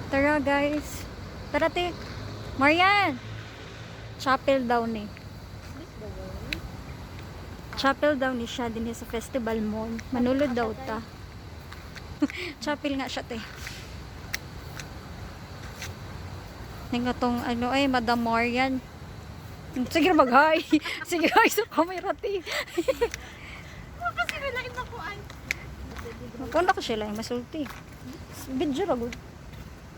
Tara guys. Tara te. Marian. Chapel daw ni. Chapel daw ni siya din sa Festival Mall. Manulod daw ta. Chapel nga siya te. Nga tong ano ay Madam Marian. Sige mag-hi. Sige hi sa camera te. Kasi nalain na ko ay. Magkanda ko sila yung masulti. Video ragod.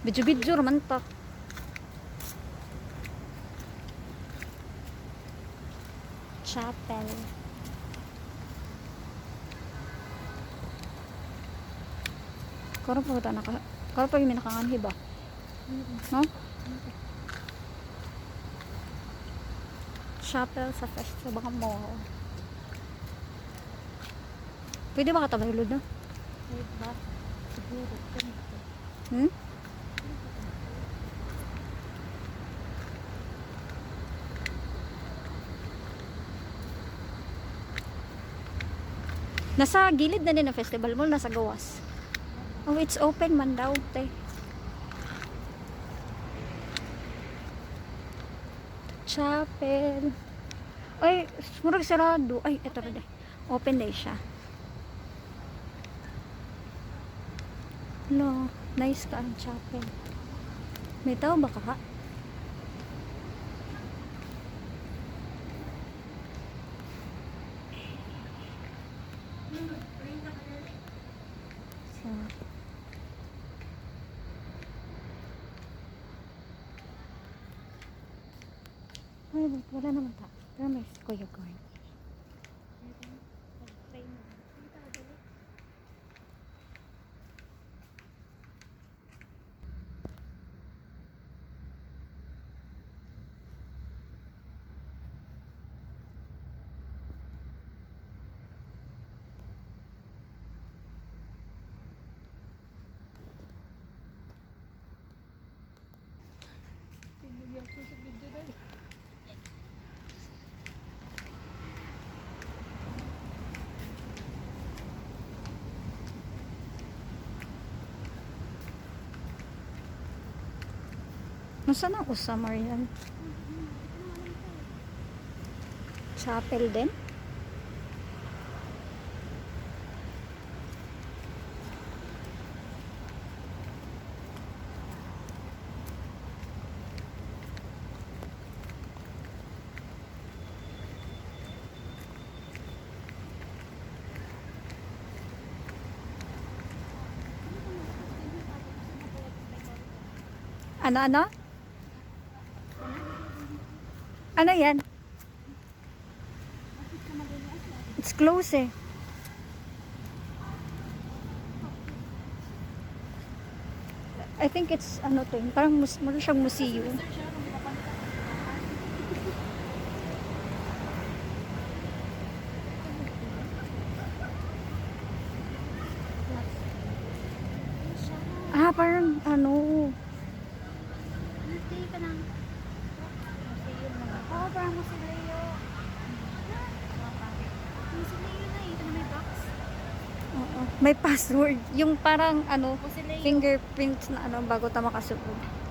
Video raman ta. Chapel. Karon pa ta naka. Karon pa yung nakakanhi ba? No? Chapel sa Festival Mall. Pwede ba katabalod na? Wait ba? Siguro. Hmm? Nasa gilid na din ng Festival Mall, nasa gawas. Oh, it's open man daw, te. Chapel. Ay, murag sarado. Ay, eto na. Open day siya. No, nice ka ang chapel. May tao ba ka? So, ay, wala naman ta. Pero may Kuya Corn. Nasaan ang usa, Marian? Chapel din? Ano? Ano yan? It's close eh. I think it's ano to, parang meron siyang museum. Ah, parang ano. Hindi ka nang. Oo, parang musileo. Musileo na eh. Ito na may box. Oo. May password. Yung parang ano, Musileo. fingerprints na ano bago ta makasuod.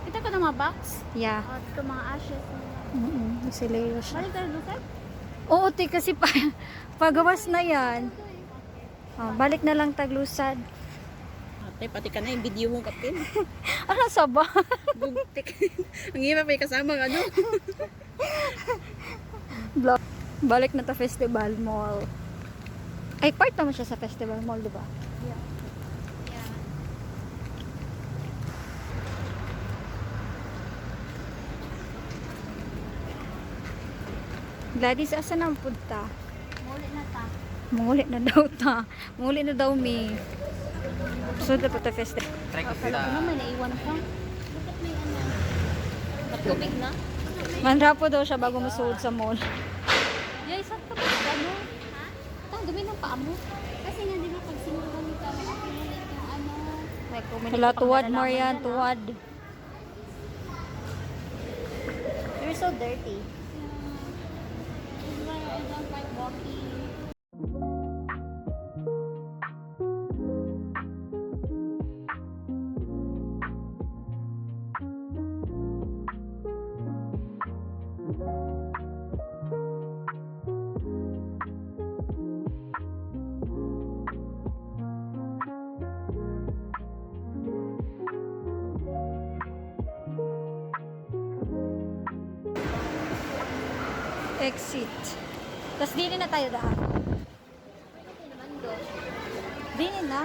Kita ko na mga box. Yeah. Ito mga ashes. Musileo siya. Balik tayo lukat? Oo, te, kasi pagawas na yan. Oh, balik na lang taglusad. Ate, pati ka na yung video mo kapin. Ano sa ba? Bugtik. Ang hirap may kasama ano. Balik na ta Festival Mall. Ay, part naman siya sa Festival Mall, di ba? Yeah. Yeah. Gladys, asa na ang punta? Muli na ta. Muli na daw ta. Muli na daw mi. So, dapat ta festival. Try ko Akala ko naman naiwan ka. Bakit may ano? Matubig na? Manrapo daw siya bago masuod sa mall. Yay, saan ka ba? Ano? Ha? Tang, dumi ng paa mo. Kasi nga, di ba, pag sinuhan ka, makakimulit yung ano. May kumilit Hala, ka pang tuwad, nalalaman Marian, dyan, ah. tuwad. You're so dirty. That's why I don't like walking. Exit. Tapos dinin na tayo daan. Dinin na.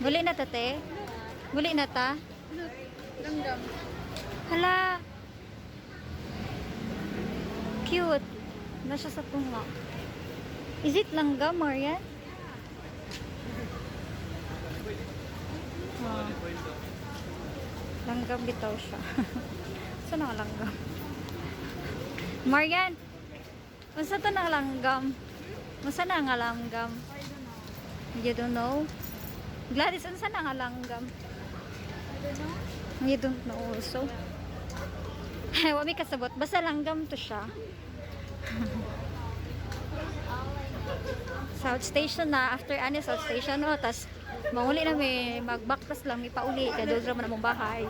Muli na ta, te? Muli na ta? Langgam. Hala. Cute. Nasa sa tunga. Is it langgam, Marian? Oh. Langgam bitaw siya. Saan ang langgam? Marian! Masa to na langgam? Masa na nga langgam? You don't know? Gladys, ano saan nga langgam? You don't know also. Wami kasabot. Basta langgam to siya. South Station na. After ano, South Station, no? Tapos, manguli na may mag-backpass lang, may pauli. Kaya doon naman ang bahay.